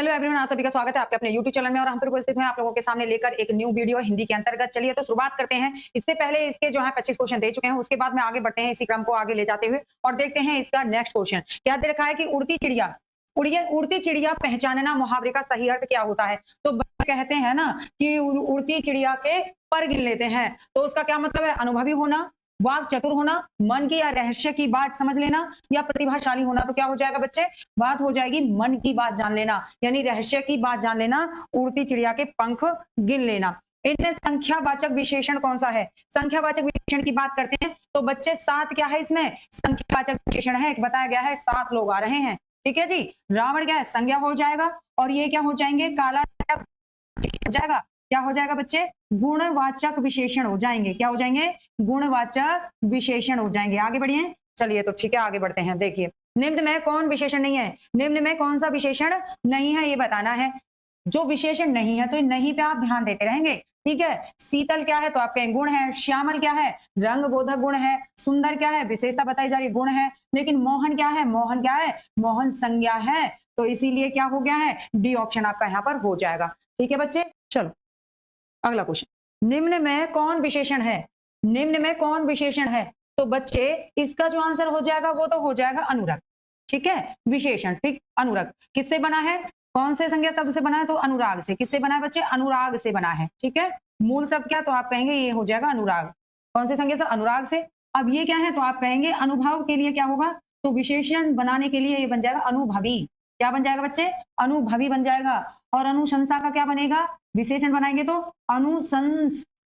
Hello everyone, आप सभी का स्वागत है आपके अपने YouTube चैनल में। और हम फिर उपस्थित हैं आप लोगों के सामने लेकर एक न्यू वीडियो हिंदी के अंतर्गत। चलिए तो शुरुआत करते हैं। इससे पहले इसके जो है 25 क्वेश्चन दे चुके हैं, उसके बाद में आगे बढ़ते हैं इसी क्रम को आगे ले जाते हुए और देखते हैं इसका नेक्स्ट क्वेश्चन क्या दे रखा है कि उड़ती चिड़िया पहचानना मुहावरे का सही अर्थ क्या होता है। तो कहते हैं ना कि उड़ती चिड़िया के पर गिन लेते हैं, तो उसका क्या मतलब है? अनुभवी होना, वाक चतुर होना, मन की या रहस्य की बात समझ लेना, या प्रतिभाशाली होना। तो क्या हो जाएगा बच्चे? बात हो जाएगी मन की बात जान लेना, यानी रहस्य की बात जान लेना, उड़ती चिड़िया के पंख गिन लेना। इनमें संख्यावाचक विशेषण कौन सा है? संख्यावाचक विशेषण की बात करते हैं तो बच्चे 7 क्या है इसमें? संख्यावाचक विशेषण है, बताया गया है 7 लोग आ रहे हैं। ठीक है जी। रावण क्या है? संज्ञा हो जाएगा, और ये क्या हो जाएंगे? काला हो जाएगा। क्या हो जाएगा बच्चे? गुणवाचक विशेषण हो जाएंगे। क्या हो जाएंगे? गुणवाचक विशेषण हो जाएंगे। आगे बढ़िए। चलिए तो ठीक है, आगे बढ़ते हैं। देखिए, निम्न में कौन विशेषण नहीं है? निम्न में कौन सा विशेषण नहीं है ये बताना है। जो विशेषण नहीं है तो नहीं पे आप ध्यान देते रहेंगे। ठीक है। शीतल क्या है? तो आप कहेंगे गुण है। श्यामल क्या है? रंग बोधक गुण है। सुंदर क्या है? विशेषता बताई जा रही गुण है। लेकिन मोहन क्या है? मोहन क्या है? मोहन संज्ञा है। तो इसीलिए क्या हो गया है? डी ऑप्शन आपका यहाँ पर हो जाएगा। ठीक है बच्चे। चलो अगला क्वेश्चन, निम्न में कौन विशेषण है? निम्न में कौन विशेषण है? तो बच्चे इसका जो आंसर हो जाएगा वो तो हो जाएगा अनुरक्त। ठीक है। विशेषण, ठीक। अनुरक्त किससे बना है? कौन से संज्ञा शब्द से बना है? तो अनुराग से। किससे बना है बच्चे? अनुराग से बना है। ठीक है। मूल शब्द क्या? तो आप कहेंगे ये हो जाएगा अनुराग। कौन से संज्ञा से? अनुराग से। अब ये क्या है? तो आप कहेंगे अनुभव के लिए क्या होगा? तो विशेषण बनाने के लिए ये बन जाएगा अनुभवी। क्या बन जाएगा बच्चे? अनुभवी बन जाएगा। और अनुशंसा का क्या बनेगा? विशेषण बनाएंगे तो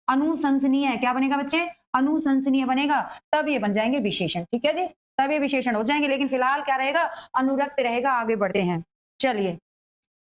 अनुशंसनीय। क्या बनेगा बच्चे? अनुशंसनीय बनेगा। तब ये बन जाएंगे विशेषण। ठीक है जी। तब ये विशेषण हो जाएंगे, लेकिन फिलहाल क्या रहेगा? अनुरक्त रहेगा। आगे बढ़ते हैं। चलिए,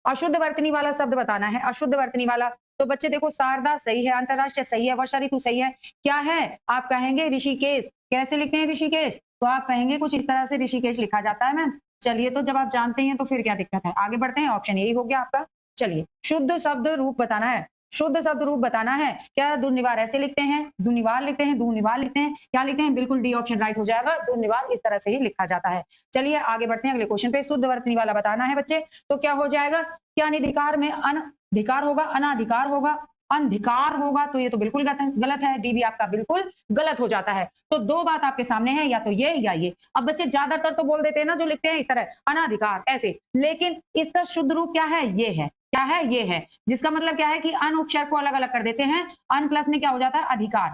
अशुद्ध वर्तनी वाला शब्द बताना है। अशुद्ध वर्तनी वाला तो बच्चे देखो, शारदा सही है, अंतरराष्ट्रीय सही है, वर्षा ऋतु सही है। क्या है? आप कहेंगे ऋषिकेश। कैसे लिखते हैं ऋषिकेश? तो आप कहेंगे कुछ इस तरह से ऋषिकेश लिखा जाता है मैम। चलिए, तो जब आप जानते हैं तो फिर क्या दिक्कत है? आगे बढ़ते हैं। ऑप्शन यही हो गया आपका। चलिए, शुद्ध शब्द रूप बताना है। शुद्ध शब्द रूप बताना है। क्या? दुर्निवार ऐसे लिखते हैं, दुनिवार लिखते हैं, दुनिवार लिखते हैं, क्या लिखते हैं? बिल्कुल डी ऑप्शन राइट हो जाएगा। दुर्निवार इस तरह से ही लिखा जाता है। चलिए आगे बढ़ते हैं अगले क्वेश्चन पे। शुद्ध वर्तनी वाला बताना है बच्चे। तो क्या हो जाएगा? क्या अनधिकार में अनधिकार होगा, अनाधिकार होगा, अंधिकार होगा? तो ये तो बिल्कुल गलत है। डी भी आपका बिल्कुल गलत हो जाता है। तो दो बात आपके सामने है, या तो ये या ये। अब बच्चे ज्यादातर तो बोल देते हैं ना, जो लिखते हैं इस तरह अनाधिकार ऐसे, लेकिन इसका शुद्ध रूप क्या है? ये है। क्या है? ये है। जिसका मतलब क्या है कि अन उपसर्ग को अलग अलग कर देते हैं। अन प्लस में क्या हो जाता है? अधिकार।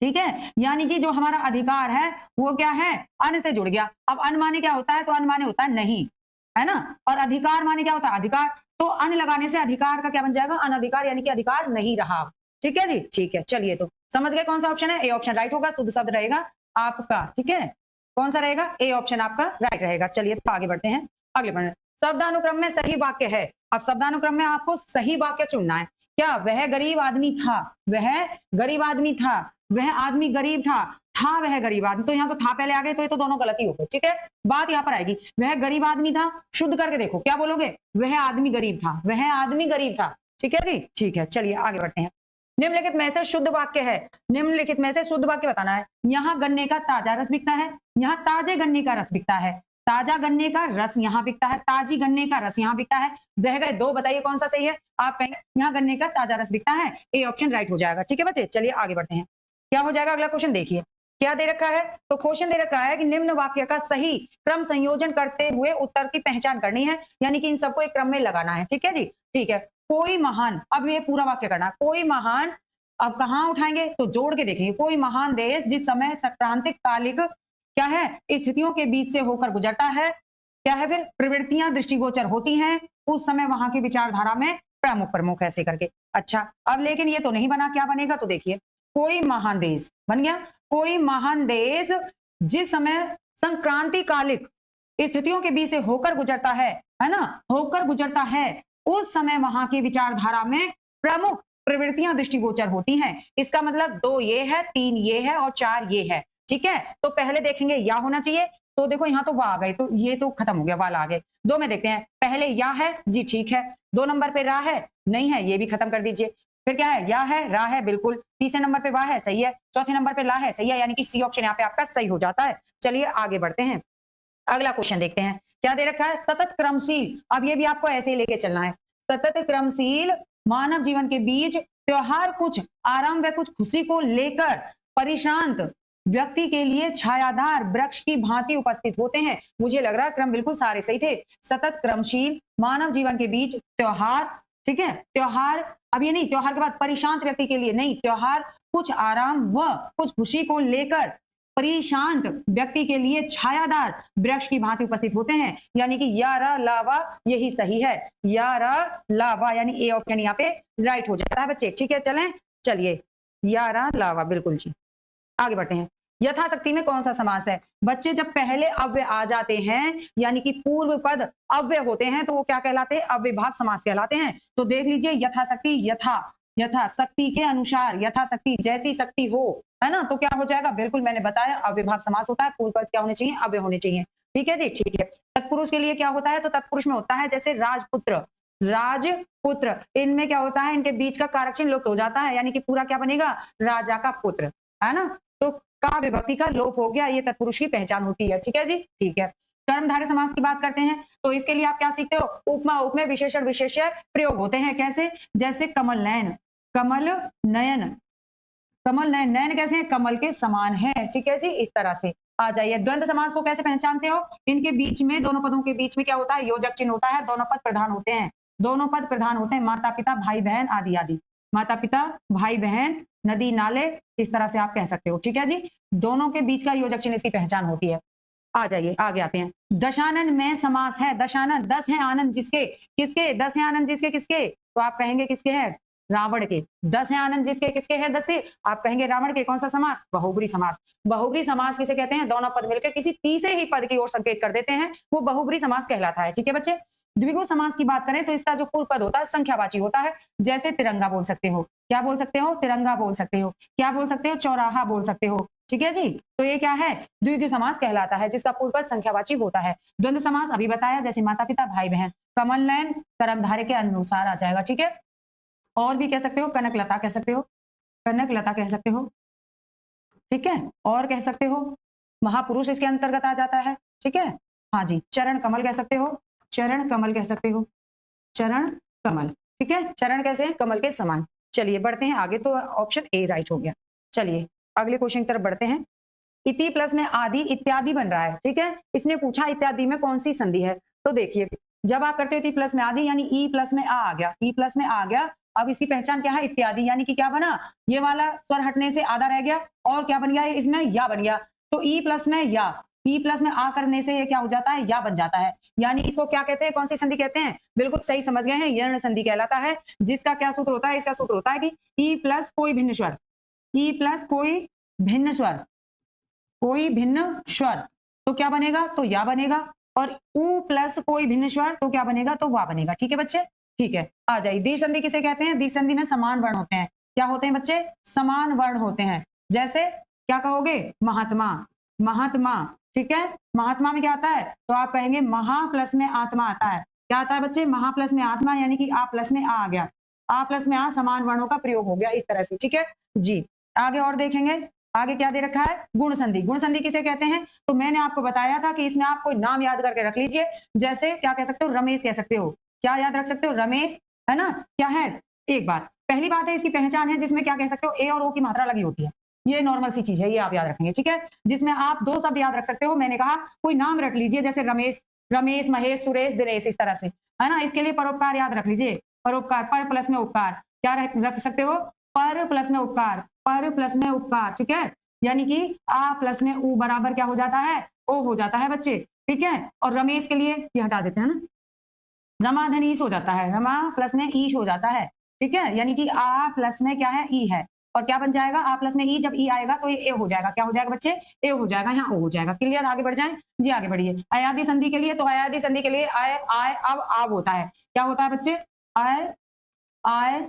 ठीक है। यानी कि जो हमारा अधिकार है वो क्या है? अन से जुड़ गया। अब अन माने क्या होता है? तो अन माने होता है नहीं, है ना। और अधिकार माने क्या होता है? अधिकार। तो अन लगाने से अधिकार का क्या बन जाएगा? अनधिकार, यानी कि अधिकार नहीं रहा। ठीक है जी। ठीक है। चलिए तो समझ गए कौन सा ऑप्शन है? ए ऑप्शन राइट होगा। शुद्ध शब्द रहेगा आपका। ठीक है। कौन सा रहेगा? ए ऑप्शन आपका राइट रहेगा। चलिए तो आगे बढ़ते हैं। अगले बढ़ते, शब्दानुक्रम में सही वाक्य है। अब शब्दानुक्रम में आपको सही वाक्य चुनना है। क्या? वह गरीब आदमी था। वह गरीब आदमी था। वह आदमी गरीब था वह गरीब आदमी। तो यहाँ तो था पहले आ गए, तो ये तो दोनों गलती हो गई। ठीक है। बात यहाँ पर आएगी, वह गरीब आदमी था, शुद्ध करके देखो क्या बोलोगे? वह आदमी गरीब था। वह आदमी गरीब था। ठीक है जी। ठीक है। चलिए आगे बढ़ते हैं। निम्नलिखित में से शुद्ध वाक्य है। निम्नलिखित में से शुद्ध वाक्य बताना है। यहाँ गन्ने का ताजा रस बिकता है। यहाँ ताजे गन्ने का रस बिकता है। ताजा गन्ने का रस यहाँ बिकता है। ताजी गन्ने का रस यहाँ बिकता है। रह गए दो, बताइए कौन सा सही है? आप कहेंगे यहाँ गन्ने का ताजा रस बिकता है। ए ऑप्शन राइट हो जाएगा। ठीक है बच्चे। चलिए आगे बढ़ते हैं। क्या हो जाएगा? अगला क्वेश्चन देखिए क्या दे रखा है। तो क्वेश्चन दे रखा है कि निम्न वाक्य का सही क्रम संयोजन करते हुए उत्तर की पहचान करनी है, यानी कि इन सबको एक क्रम में लगाना है। ठीक है जी। ठीक है। कोई महान, अब ये पूरा वाक्य करना, कोई महान, अब कहाँ उठाएंगे? तो जोड़ के देखेंगे। कोई महान देश जिस समय सक्रांतिक कालिक क्या है? स्थितियों के बीच से होकर गुजरता है, क्या है? फिर प्रवृत्तियां दृष्टिगोचर होती हैं, उस समय वहां की विचारधारा में प्रमुख प्रमुख ऐसे करके। अच्छा, अब लेकिन ये तो नहीं बना, क्या बनेगा? तो देखिए, कोई महान देश बन गया। कोई महान देश जिस समय संक्रांति कालिक स्थितियों के बीच से होकर गुजरता है ना, होकर गुजरता है, उस समय वहां की विचारधारा में प्रमुख प्रवृत्तियां दृष्टिगोचर होती हैं। इसका मतलब 2 ये है, 3 ये है और 4 ये है। ठीक है। तो पहले देखेंगे या होना चाहिए, तो देखो यहाँ तो वाह आ गई, तो ये तो खत्म हो गया, वाल आ गए। 2 में देखते हैं। पहले या है जी, ठीक है। 2 नंबर पे रा है, नहीं है, ये भी खत्म कर दीजिए। फिर क्या है? या है, रा है, बिल्कुल। तीसरे नंबर पे वाह है, सही है। चौथे नंबर पे ला है, सही है, यानी कि सी ऑप्शन यहाँ पे आपका सही हो जाता है। चलिए आगे बढ़ते हैं। अगला क्वेश्चन देखते हैं। क्या दे रखा है? सतत क्रमशील। अब ये भी आपको ऐसे ही लेके चलना है। सतत क्रमशील मानव जीवन के बीच त्योहार कुछ आराम व कुछ खुशी को लेकर परिश्रांत व्यक्ति के लिए छायादार वृक्ष की भांति उपस्थित होते हैं। मुझे लग रहा है क्रम बिल्कुल सारे सही थे। सतत क्रमशील मानव जीवन के बीच त्योहार, ठीक है, त्योहार, अब ये नहीं त्योहार के बाद परिशांत व्यक्ति के लिए नहीं, त्योहार कुछ आराम व कुछ खुशी को लेकर परिशांत व्यक्ति के लिए छायादार वृक्ष की भांति उपस्थित होते हैं। यानी कि यारा लावा यही सही है। यारा लावा यानी ए ऑप्शन यहाँ पे राइट हो जाता है बच्चे। ठीक है, चलें, चलिए, यारा लावा, बिल्कुल जी। आगे बढ़ते हैं। यथाशक्ति में कौन सा समास है? बच्चे जब पहले अव्यय आ जाते हैं यानी कि पूर्व पद अव्यय होते हैं तो वो क्या कहलाते हैं? अव्ययभाव समास कहलाते हैं। तो देख लीजिए, यथाशक्ति, यथाशक्ति के अनुसार, यथाशक्ति जैसी शक्ति हो, है ना, तो क्या हो जाएगा? बिल्कुल मैंने बताया अव्ययभाव समास होता है, पूर्व पद क्या होने चाहिए? अव्यय होने चाहिए। ठीक है जी, ठीक है। तत्पुरुष के लिए क्या होता है? तो तत्पुरुष में होता है जैसे राजपुत्र, राजपुत्र, इनमें क्या होता है? इनके बीच का कारक चिन्ह लुप्त हो जाता है, यानी कि पूरा क्या बनेगा? राजा का पुत्र, है ना। तो का विभक्ति का लोप हो गया, ये तत्पुरुष की पहचान होती है। ठीक है जी, ठीक है। कर्मधारय समास की बात करते हैं तो इसके लिए आप क्या सीखते हो? उपमा, उपमेय, विशेषण, विशेष्य प्रयोग होते हैं। कैसे? जैसे कमल नयन, कमल नयन, कमल नयन, नयन कैसे हैं? कमल के समान है। ठीक है जी, इस तरह से आ जाइए। द्वंद्व समास को कैसे पहचानते हो? इनके बीच में, दोनों पदों के बीच में क्या होता है? योजक चिन्ह होता है, दोनों पद प्रधान होते हैं, दोनों पद प्रधान होते हैं, माता पिता भाई बहन आदि आदि, माता पिता भाई बहन, नदी नाले, इस तरह से आप कह सकते हो। ठीक है जी, दोनों के बीच का योजक चिन्ह इसकी पहचान होती है। आ जाइए, आगे आते हैं। दशानन में समास है। दशानन, 10 है आनंद जिसके, किसके? 10 है आनंद जिसके, किसके? तो आप कहेंगे किसके है? रावण के। 10 है आनंद जिसके, किसके है 10 से? आप कहेंगे रावण के। कौन सा समास? बहुब्री समास। बहुब्री समास किसे कहते हैं? दोनों पद मिलकर किसी तीसरे ही पद की ओर संकेत कर देते हैं, वो बहुब्री समास कहलाता है। ठीक है बच्चे। द्विगु समास की बात करें तो इसका जो पूर्व पद होता है संख्यावाची होता है। जैसे तिरंगा बोल सकते हो, क्या बोल सकते हो? तिरंगा बोल सकते हो, क्या बोल सकते हो? चौराहा बोल सकते हो। ठीक है जी, तो ये क्या है? द्विगु समास कहलाता है, जिसका पूर्व पद संख्यावाची होता है। द्वंद्व समास अभी बताया, जैसे माता पिता भाई बहन, कमल नयन कर्मधारय के अनुसार आ जाएगा। ठीक है, और भी कह सकते हो, कनक लता कह सकते हो, कनक लता कह सकते हो। ठीक है, और कह सकते हो महापुरुष इसके अंतर्गत आ जाता है। ठीक है, हाँ जी, चरण कमल कह सकते हो, चरण कमल कह सकते हो, चरण कमल। ठीक है, चरण कैसे हैं? कमल के समान। चलिए बढ़ते हैं आगे, तो ऑप्शन ए राइट हो गया। चलिए अगले क्वेश्चन की तरफ बढ़ते हैं। इति प्लस में आदि इत्यादि बन रहा है। ठीक है, इसने पूछा इत्यादि में कौन सी संधि है। तो देखिए, जब आप करते हो इति प्लस में आदि यानी ई प्लस में आ गया, ई प्लस में आ गया। अब इसकी पहचान क्या है? इत्यादि, यानी कि क्या बना? ये वाला स्वर हटने से आधा रह गया और क्या बन गया? इसमें या बन गया। तो ई प्लस में या, ई प्लस में आ करने से ये क्या हो जाता है? या बन जाता है। यानी इसको क्या कहते हैं? कौन सी संधि कहते हैं? बिल्कुल सही समझ गए हैं, यर्ण संधि कहलाता है। जिसका क्या सूत्र होता है? इसका सूत्र होता है कि ई प्लस कोई भिन्न स्वर, ई प्लस कोई भिन्न स्वर, कोई भिन्न स्वर, तो क्या बनेगा? तो या बनेगा। और उ प्लस कोई भिन्न स्वर, तो क्या बनेगा? तो वा बनेगा। ठीक है बच्चे, ठीक है। आ जाइए, दीर्घ संधि किसे कहते हैं? दीर्घ संधि में समान वर्ण होते हैं। क्या होते हैं बच्चे? समान वर्ण होते हैं। जैसे क्या कहोगे? महात्मा, महात्मा। ठीक है, महात्मा में क्या आता है? तो आप कहेंगे महा प्लस में आत्मा आता है। क्या आता है बच्चे? महा प्लस में आत्मा, यानी कि आ प्लस में आ गया, आ प्लस में आ, समान वर्णों का प्रयोग हो गया इस तरह से। ठीक है जी, आगे और देखेंगे। आगे क्या दे रखा है? गुण संधि। गुण संधि किसे कहते हैं? तो मैंने आपको बताया था कि इसमें आप कोई नाम याद करके रख लीजिए। जैसे क्या कह सकते हो? रमेश कह सकते हो। क्या याद रख सकते हो? रमेश, है ना। क्या है? एक बात, पहली बात है इसकी पहचान है जिसमें क्या कह सकते हो? ए और ओ की मात्रा लगी होती है। ये नॉर्मल सी चीज है, ये आप याद रखेंगे। ठीक है, जिसमें आप दो शब्द याद रख सकते हो। मैंने कहा कोई नाम रख लीजिए, जैसे रमेश, रमेश, महेश, सुरेश, दिनेश, इस तरह से, है ना। इसके लिए परोपकार याद रख लीजिए। परोपकार, पर प्लस में उपकार, क्या रख सकते हो? पर प्लस में उपकार, पर प्लस में उपकार। ठीक है, यानी कि आ प्लस में उ बराबर क्या हो जाता है? ओ हो जाता है बच्चे। ठीक है, और रमेश के लिए ये हटा देते हैं ना, रमा धनीश हो जाता है, रमा प्लस में ईश हो जाता है। ठीक है, यानी कि आ प्लस में क्या है? ई है, और क्या बन जाएगा? आ प्लस में ई, जब ई आएगा तो ये ए हो जाएगा। क्या हो जाएगा बच्चे? ए हो जाएगा, यहाँ ओ हो जाएगा। क्लियर, आगे बढ़ जाएं जी, आगे बढ़िए। अयादी संधि के लिए, तो अयादी संधि के लिए आय, आय, अब, आब होता है। क्या होता है बच्चे? आय, आय,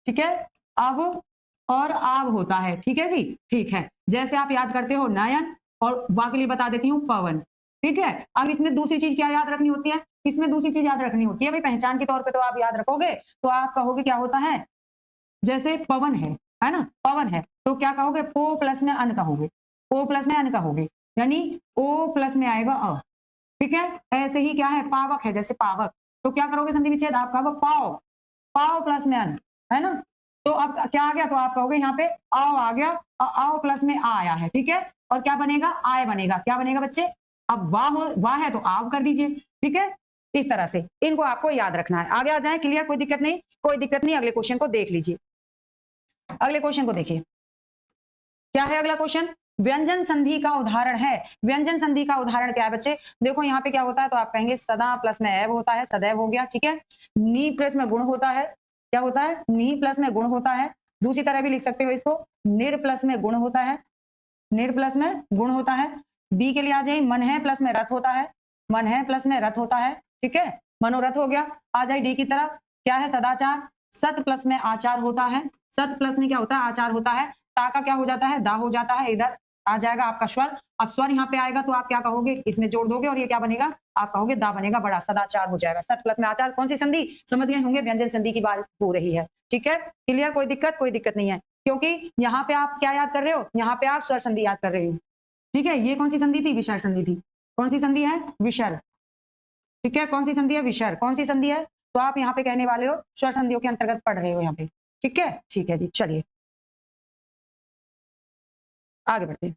ठीक है, अब और आब होता है। ठीक है जी, ठीक है। जैसे आप याद करते हो नयन, और वा के लिए बता देती हूँ पवन। ठीक है, अब इसमें दूसरी चीज क्या याद रखनी होती है? इसमें दूसरी चीज याद रखनी होती है भाई, पहचान के तौर पे तो आप याद रखोगे, तो आप कहोगे क्या होता है? जैसे पवन है ना, पवन है, तो क्या कहोगे? ओ प्लस में अन कहोगे, ओ प्लस में अन कहोगे, यानी ओ प्लस में आएगा अ। ठीक है। ऐसे ही क्या है, पावक है, जैसे पावक, तो क्या करोगे संधि विच्छेद, आप कहोगे पाव, पाव प्लस में अन, है ना। तो अब क्या आ गया, तो आप कहोगे यहाँ पे आओ आ गया, आओ प्लस में आ आया है, ठीक है। और क्या बनेगा, आय बनेगा, क्या बनेगा बच्चे, अब वाह है तो आव कर दीजिए, ठीक है। इस तरह से इनको आपको याद रखना है। आगे आ जाए, क्लियर, कोई दिक्कत नहीं, कोई दिक्कत नहीं। अगले क्वेश्चन को देख लीजिए, अगले क्वेश्चन को देखिए, क्या है अगला क्वेश्चन, व्यंजन संधि का उदाहरण है। व्यंजन संधि का उदाहरण क्या है बच्चे, देखो यहाँ पे क्या होता है, तो आप कहेंगे सदा प्लस में एव होता है, सदैव हो गया, ठीक है। नी प्लस में गुण होता है, क्या होता है, नी प्लस में गुण होता है। दूसरी तरह भी लिख सकते हो इसको, निर प्लस में गुण होता है, निर प्लस में गुण होता है। बी के लिए आ जाए, मन है प्लस में रथ होता है, मन है प्लस में रथ होता है, ठीक है, मनोरथ हो गया। आ जाए डी की तरफ, क्या है, सदाचार, सत प्लस में आचार होता है, सत प्लस में क्या होता है, आचार होता है। ता का क्या हो जाता है, दा हो जाता है, इधर आ जाएगा आपका स्वर। अब स्वर यहाँ पे आएगा तो आप क्या कहोगे, इसमें जोड़ दोगे और ये क्या बनेगा, आप कहोगे दा बनेगा बड़ा, सदाचार हो जाएगा। सत प्लस में आचार, कौन सी संधि, समझ गए होंगे, व्यंजन संधि की बात हो रही है, ठीक है। क्लियर, कोई दिक्कत, कोई दिक्कत नहीं है, क्योंकि यहाँ पे आप क्या याद कर रहे हो, यहाँ पे आप स्वर संधि याद कर रहे हो, ठीक है। ये कौन सी संधि थी, विसर्ग संधि थी, कौन सी संधि है, विसर्ग, ठीक है। कौन सी संधि है, विसर्ग, कौन सी संधि है, तो आप यहाँ पे कहने वाले हो स्वर संधियों के अंतर्गत पढ़ रहे हो यहाँ पे, ठीक है, ठीक है जी। चलिए आगे बढ़ते हैं।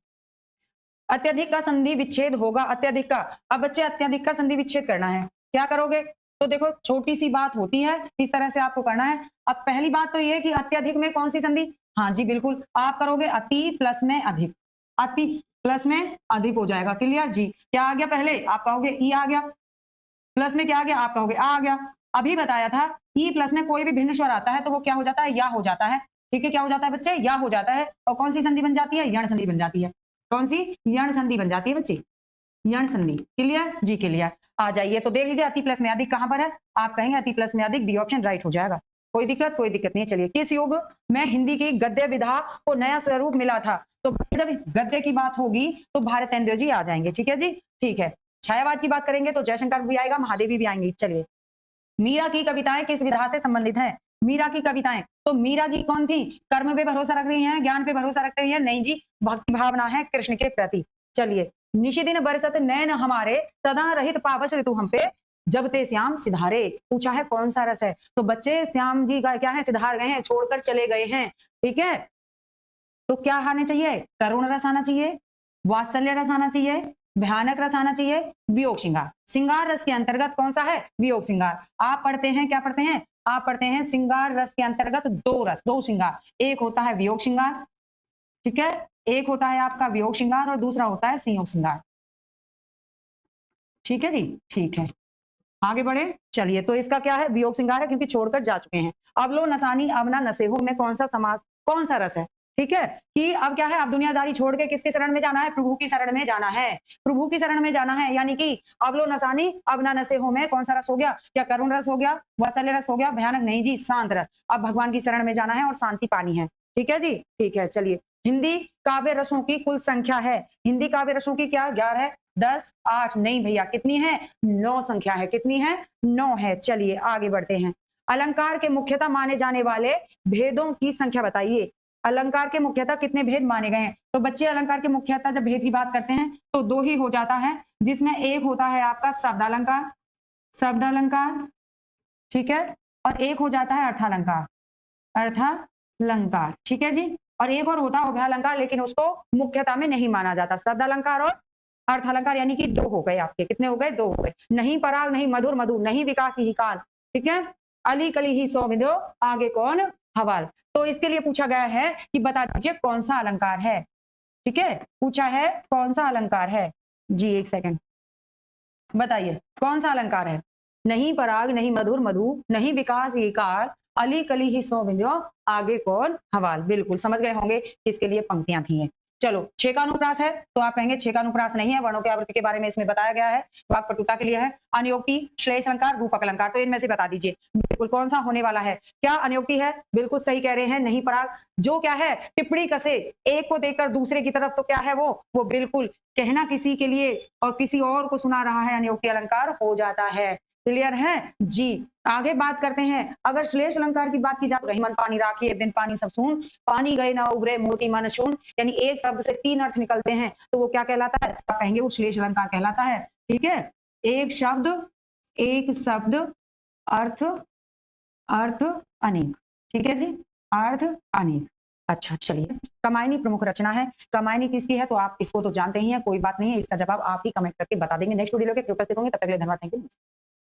अत्यधिक का संधि विच्छेद होगा, अत्यधिक का, अब बच्चे अत्यधिक का संधि विच्छेद करना है, क्या करोगे, तो देखो छोटी सी बात होती है, इस तरह से आपको करना है। अब पहली बात तो ये है कि अत्यधिक में कौन सी संधि, हाँ जी बिल्कुल, आप करोगे अति प्लस में अधिक, अति प्लस में अधिक हो जाएगा, क्लियर जी। क्या आ गया, पहले आप कहोगे ई आ गया, प्लस में क्या आ गया, आप कहोगे आ गया। अभी बताया था ई प्लस में कोई भी भिन्न स्वर आता है तो वो क्या हो जाता है, या हो जाता है, ठीक है। क्या हो जाता है बच्चे, या हो जाता है। और कौन सी संधि बन जाती है, यण संधि बन जाती है, कौन सी, यण संधि बन जाती है बच्चे, यण संधि, क्लियर जी, क्लियर। आ जाइए तो देख लीजिए, अति प्लस में अधिक कहां पर है, आप कहेंगे अति प्लस में अधिक, बी ऑप्शन राइट हो जाएगा, कोई दिक्कत, कोई दिक्कत नहीं है। चलिए, किस युग में हिंदी की गद्य विधा को नया स्वरूप मिला था, तो जब गद्य की बात होगी तो भारतेंदु जी आ जाएंगे, ठीक है जी, ठीक है। छायावाद की बात करेंगे तो जयशंकर भी आएगा, महादेवी भी आएंगी। चलिए, मीरा की कविताएं किस विधा से संबंधित हैं, मीरा की कविताएं, तो मीरा जी कौन थी, कर्म पे भरोसा रख रही हैं, ज्ञान पे भरोसा रख रही हैं, नहीं जी, भक्ति भावना है कृष्ण के प्रति। चलिए, निशिदिन बरसत नैन हमारे, सदा रहित पावस ऋतु हम पे, जब ते श्याम सिधारे, पूछा है कौन सा रस है, तो बच्चे श्याम जी का क्या है, सिधार गए हैं, छोड़कर चले गए हैं, ठीक है। तो क्या आना चाहिए, करुण रस आना चाहिए, वात्सल्य रस आना चाहिए, भयानक रस आना चाहिए, वियोग श्रृंगार। श्रृंगार रस के अंतर्गत कौन सा है, वियोग श्रृंगार। आप पढ़ते हैं, क्या पढ़ते हैं, आप पढ़ते हैं श्रृंगार रस के अंतर्गत दो रस, दो श्रृंगार, एक होता है वियोग श्रृंगार, ठीक है, एक होता है आपका वियोग श्रृंगार और दूसरा होता है संयोग श्रृंगार, ठीक है जी, ठीक है। आगे बढ़े, चलिए, तो इसका क्या है, वियोग श्रृंगार है, क्योंकि छोड़कर जा चुके हैं। अवलो नसानी अवना नसेहो में कौन सा समास, कौन सा रस है, ठीक है, कि अब क्या है, अब दुनियादारी छोड़ के किसके शरण में जाना है, प्रभु की शरण में जाना है, प्रभु की शरण में जाना है, यानी कि अवलो नसानी अवना नसेहो में कौन सा रस हो गया, क्या करुण रस हो गया, वात्सल्य रस हो गया, भयानक नहीं जी, शांत रस। अब भगवान की शरण में जाना है और शांति पानी है, ठीक है जी, ठीक है। चलिए, हिंदी काव्य रसों की कुल संख्या है, हिंदी काव्य रसों की क्या 11 है, 10, 8, नहीं भैया, कितनी है, 9 संख्या है, कितनी है, 9 है। चलिए आगे बढ़ते हैं। अलंकार के मुख्यतः माने जाने वाले भेदों की संख्या बताइए, अलंकार के मुख्यतः कितने भेद माने गए हैं, तो बच्चे अलंकार के मुख्यतः जब भेद की बात करते हैं तो 2 ही हो जाता है, जिसमें एक होता है आपका शब्द अलंकार, शब्द अलंकार, ठीक है, और एक हो जाता है अर्थालंकार, अर्थालंकार, ठीक है जी, और एक और होता है उभयालंकार, लेकिन उसको मुख्यता में नहीं माना जाता। शब्द अलंकार और अर्थालंकार, यानी कि 2 हो गए आपके, कितने हो गए, 2 हो गए। नहीं पराग, नहीं मधुर मधु, नहीं विकास ही काल, ठीक है, अली कली ही सौ विधो, आगे कौन हवाल। तो इसके लिए पूछा गया है कि बता दीजिए कौन सा अलंकार है, ठीक है, पूछा है कौन सा अलंकार है जी, एक सेकंड बताइए कौन सा अलंकार है, नहीं पराग, नहीं मधुर मधु, नहीं विकास ही काल, अली कली ही सौ विंध्यो, आगे कौन हवाल। बिल्कुल समझ गए होंगे किसके लिए पंक्तियां थी। चलो, 6 का अनुप्रास है, तो आप कहेंगे 6 का अनुप्रास नहीं है, वर्णों की आवृत्ति के बारे में इसमें बताया गया है, वाक्पटुता के लिए है। अनियोक्ति, श्लेष अलंकार, रूपक अलंकार, तो इनमें से बता दीजिए बिल्कुल कौन सा होने वाला है। क्या अनियोक्ति है, बिल्कुल सही कह रहे हैं, नहीं पराग, जो क्या है टिप्पणी कसे, एक को देखकर दूसरे की तरफ, तो क्या है वो बिल्कुल कहना किसी के लिए और किसी और को सुना रहा है, अनियोक्ति अलंकार हो जाता है। क्लियर है जी। आगे बात करते हैं, अगर श्लेष अलंकार की बात की जाए, रही मन पानी राखिए, बिन पानी सब सून, पानी गए ना उबरे मोती मन शून, यानी एक शब्द से 3 अर्थ निकलते हैं, तो वो क्या कहलाता है, आप कहेंगे वो श्लेष अलंकार कहलाता है, ठीक है। एक शब्द अर्थ अर्थ अनेक। ठीक है जी, अर्थ अनेक। अच्छा चलिए, कमायनी प्रमुख रचना है। कमायनी किसकी है तो आप इसको तो जानते ही हैं, कोई बात नहीं है, इसका जवाब आप ही कमेंट करके बता देंगे। नेक्स्ट वीडियो के उपस्थित होंगे, तब तक के लिए धन्यवाद, थैंक यू।